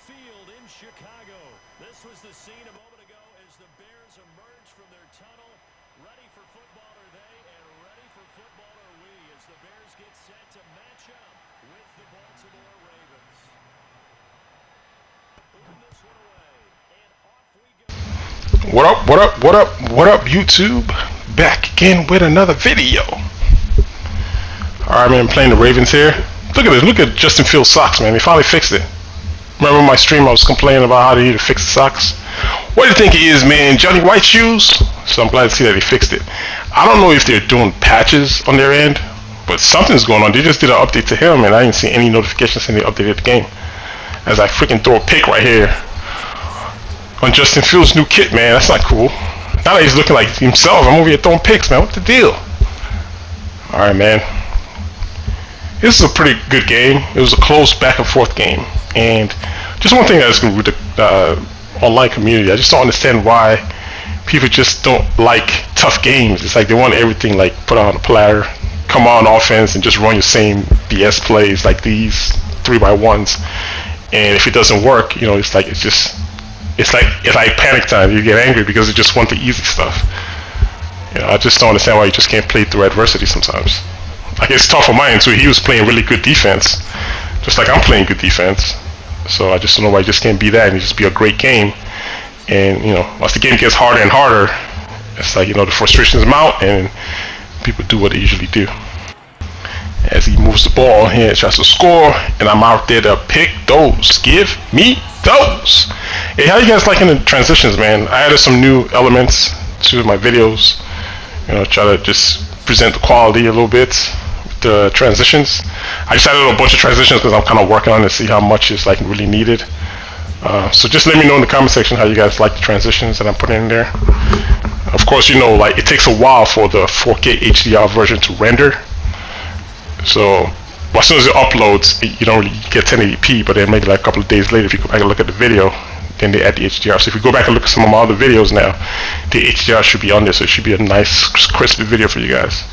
Field in Chicago. This was the scene a moment ago as the Bears emerged from their tunnel. Ready for football are they, and ready for football are we, as the Bears get set to match up with the Baltimore Ravens. Boom this one away, and off we go. What up, what up, what up, what up, YouTube? Back again with another video. Alright, man, I'm playing the Ravens here. Look at this, look at Justin Fields' socks, man. He finally fixed it. Remember my stream I was complaining about how they need to fix the socks? What do you think it is, man? Johnny White shoes? So I'm glad to see that he fixed it. I don't know if they're doing patches on their end, but something's going on. They just did an update to him and I didn't see any notifications saying they updated the game. As I freaking throw a pick right here on Justin Fields' new kit, man. That's not cool. Now that he's looking like himself, I'm over here throwing picks, man. What's the deal? Alright, man. This is a pretty good game. It was a close back and forth game. And just one thing that's good with the online community, I just don't understand why people just don't like tough games. It's like they want everything like put on a platter, come on offense and just run your same BS plays like these 3x1s. And if it doesn't work, you know, it's like panic time. You get angry because they just want the easy stuff. You know, I just don't understand why you just can't play through adversity sometimes. Like it's tough for mine too. He was playing really good defense, just like I'm playing good defense. So I just don't know why you just can't be that and just be a great game. And you know, once the game gets harder and harder, it's like, you know, the frustrations mount and people do what they usually do. As he moves the ball here, tries to score, and I'm out there to pick those. Give me those. Hey, how you guys liking the transitions, man? I added some new elements to my videos. You know, try to just present the quality a little bit. The transitions. I just added a bunch of transitions because I'm kind of working on it to see how much is like really needed. So just let me know in the comment section how you guys like the transitions that I'm putting in there. Of course, you know, like it takes a while for the 4K HDR version to render. So as soon as it uploads, you don't really get 1080p, but then maybe like a couple of days later, if you go back and look at the video, then they add the HDR. So if you go back and look at some of my other videos now, the HDR should be on there, so it should be a nice, crisp video for you guys.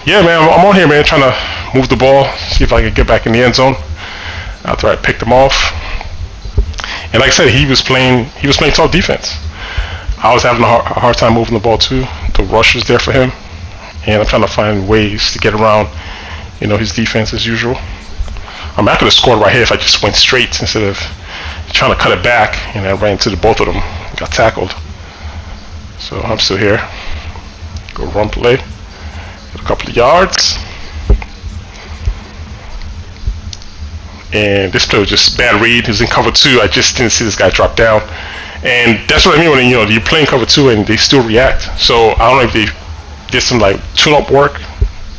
Yeah, man, I'm on here, man, trying to move the ball, see if I can get back in the end zone after I picked him off. And like I said, he was playing tough defense. I was having a hard time moving the ball too. The rush was there for him, and I'm trying to find ways to get around, you know, his defense as usual. I mean, I could have scored right here if I just went straight instead of trying to cut it back, and I ran into both of them, got tackled. So I'm still here. Go run play. A couple of yards, and this play was just bad read. He was in cover 2. I just didn't see this guy drop down, and that's what I mean when, you know, you're playing cover 2 and they still react. So I don't know if they did some like tune-up work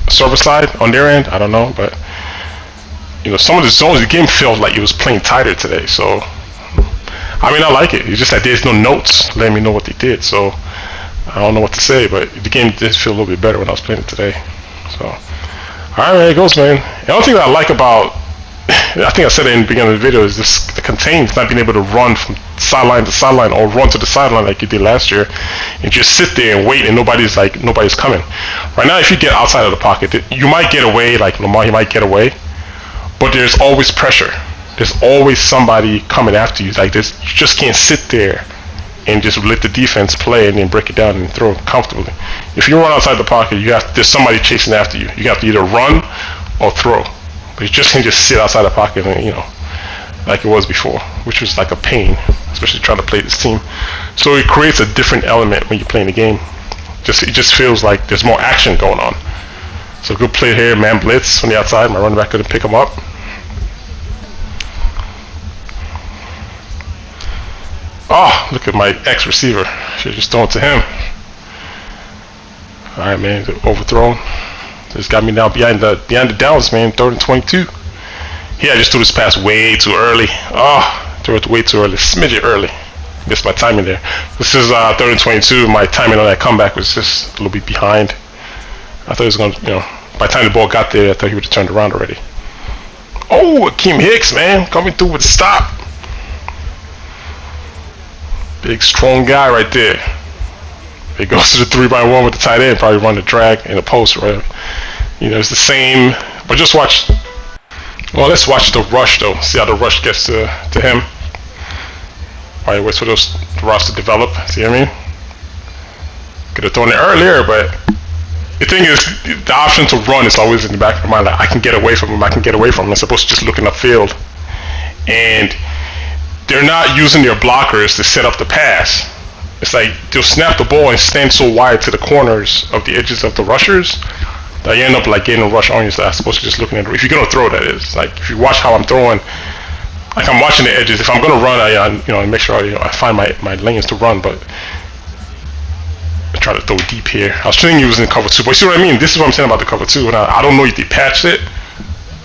server side on their end. I don't know, but you know, some of the zones, the game felt like it was playing tighter today. So I mean, I like it. It's just that there's no notes letting me know what they did. So I don't know what to say, but the game did feel a little bit better when I was playing it today. So, alright, there it goes, man. The only thing that I like about, I think I said it in the beginning of the video, is this, the contains, not being able to run from sideline to sideline or run to the sideline like you did last year and just sit there and wait and nobody's coming. Right now, if you get outside of the pocket, you might get away, like Lamar, he might get away, but there's always pressure. There's always somebody coming after you. Like this, you just can't sit there and just let the defense play and then break it down and throw it comfortably. If you run outside the pocket, there's somebody chasing after you. You have to either run or throw. But you just can't just sit outside the pocket and, you know, like it was before, which was like a pain, especially trying to play this team. So it creates a different element when you're playing the game. It just feels like there's more action going on. So good play here, man blitz from the outside. My running back couldn't pick him up. Oh, look at my ex-receiver. Should just throw it to him. Alright, man, overthrown. Just got me now behind the downs, man. 3rd and 22. Yeah, I just threw this pass way too early. Oh, threw it way too early. Smidget early. Missed my timing there. This is 3rd and 22. My timing on that comeback was just a little bit behind. I thought he was going to, you know, by the time the ball got there, I thought he would have turned around already. Oh, Akeem Hicks, man, coming through with a stop. Big, strong guy right there. He goes to the 3x1 with the tight end, probably run the drag in the post, right? You know, it's the same, but just watch Well, let's watch the rush though. See how the rush gets to him. All right, wait for those routes to develop. See what I mean? Could have thrown it earlier, but the thing is, the option to run is always in the back of my mind. Like, I can get away from him. I can get away from him. I'm supposed to just look in the field, and they're not using their blockers to set up the pass. It's like they'll snap the ball and stand so wide to the corners of the edges of the rushers that you end up like getting a rush on you. So I'm supposed to just looking at it. If you're gonna throw, that is. Like if you watch how I'm throwing, like I'm watching the edges. If I'm gonna run, I make sure I find my lanes to run. But I try to throw deep here. I was thinking he was in cover 2, but you see what I mean? This is what I'm saying about the cover 2. And I don't know if they patched it,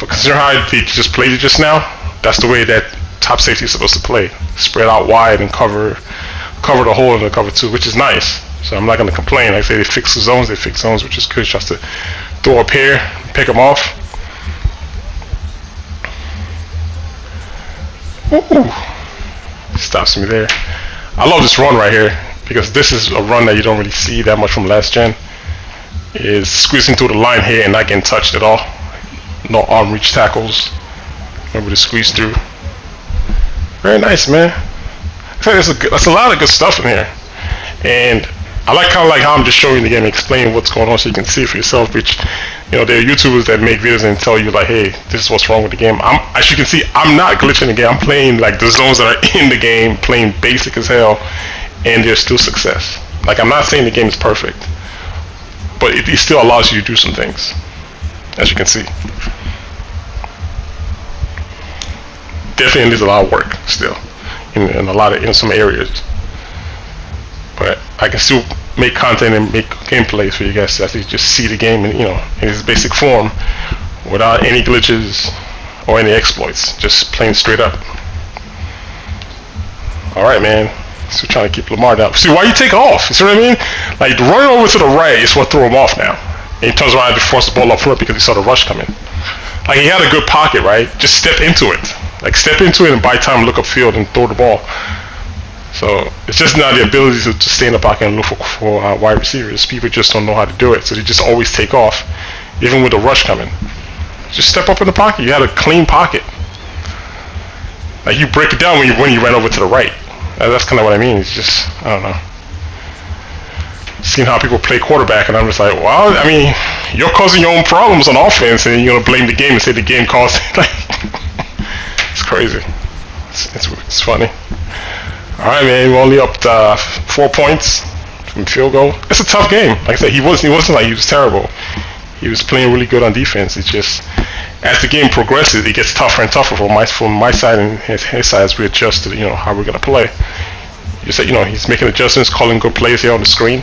but consider how they just played it just now. That's the way that top safety is supposed to play. Spread out wide and cover the hole in the cover 2, which is nice. So I'm not going to complain. Like I say, they fix the zones, which is good. Just to throw up here, pick them off. Ooh. Stops me there. I love this run right here because this is a run that you don't really see that much from last gen. Is squeezing through the line here and not getting touched at all. No arm reach tackles. Able to squeeze through. Very nice, man. That's a lot of good stuff in here, and I like kind of like how I'm just showing the game and explaining what's going on so you can see it for yourself. Which, there are YouTubers that make videos and tell you like, hey, this is what's wrong with the game. As you can see, I'm not glitching the game. I'm playing like the zones that are in the game, playing basic as hell, and there's still success. Like I'm not saying the game is perfect, but it still allows you to do some things, as you can see. Definitely needs a lot of work still. In some areas, but I can still make content and make gameplays for you guys to actually just see the game in its basic form without any glitches or any exploits, just playing straight up. Alright, man, so trying to keep Lamar down. See, why you take off? You see what I mean? Like running over to the right is what threw him off now, and he turns around to force the ball up front because he saw the rush coming. Like he had a good pocket, right? Just step into it. Like step into it and buy time, look upfield and throw the ball. So it's just not the ability to stay in the pocket and look for wide receivers. People just don't know how to do it, so they just always take off, even with the rush coming. Just step up in the pocket. You had a clean pocket. Like you break it down when you ran over to the right. That's kind of what I mean. It's just, I don't know. Seeing how people play quarterback, and I'm just like, well, I mean, you're causing your own problems on offense, and you're gonna blame the game and say the game caused it. Like, it's crazy. It's funny. All right, man. We're only up to 4 points from field goal. It's a tough game. Like I said, he wasn't like he was terrible. He was playing really good on defense. It's just as the game progresses, it gets tougher and tougher from my side and his side as we adjust to how we're gonna play. You said he's making adjustments, calling good plays here on the screen.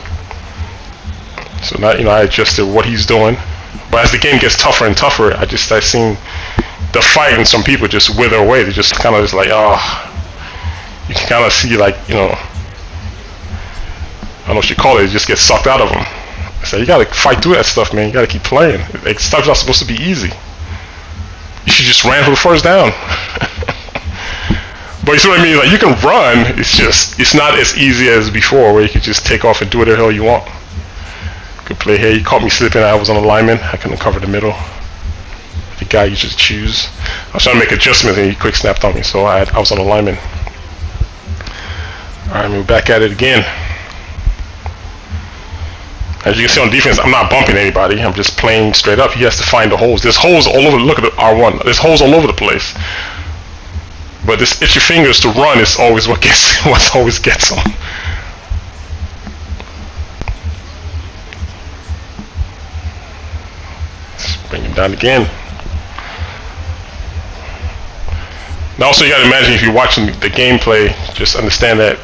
So now I adjusted what he's doing. But as the game gets tougher and tougher, I just start seeing the fight and some people just wither away. They just kind of just like, you can kind of see like, I don't know what you call it, just get sucked out of them. So you gotta fight through that stuff, man. You gotta keep playing. Like, stuff's not supposed to be easy. You should just ran for the first down. But you see what I mean? Like you can run, it's not as easy as before where you can just take off and do whatever the hell you want. Good play here. He caught me slipping. I was on the lineman. I couldn't cover the middle. The guy you just choose. I was trying to make adjustments and he quick snapped on me, so I was on the lineman. Alright, we're back at it again. As you can see on defense, I'm not bumping anybody. I'm just playing straight up. He has to find the holes. There's holes all over. Look at the R1. There's holes all over the place. But this itchy fingers to run is always what always gets him. Let's bring him down again. Now also you gotta imagine if you're watching the gameplay, just understand that,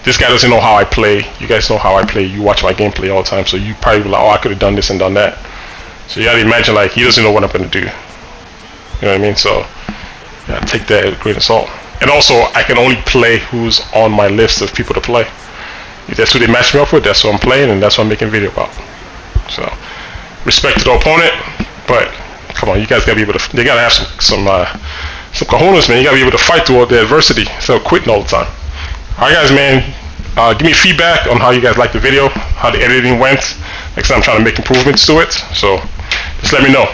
this guy doesn't know how I play. You guys know how I play. You watch my gameplay all the time, so you probably be like, oh, I could have done this and done that. So you gotta imagine like he doesn't know what I'm gonna do. You know what I mean? So you gotta take that with a grain of salt. And also I can only play who's on my list of people to play. If that's who they match me up with, that's what I'm playing and that's what I'm making a video about. So respect to the opponent, but come on, you guys gotta be able to, they gotta have some cojones, man. You gotta be able to fight through all the adversity instead of quitting all the time. Alright guys, man, give me feedback on how you guys liked the video, how the editing went. Next time I'm trying to make improvements to it, so just let me know.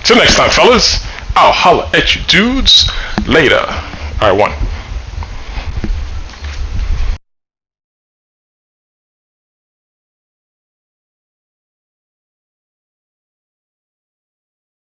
Till next time, fellas, I'll holla at you dudes later. Alright, one.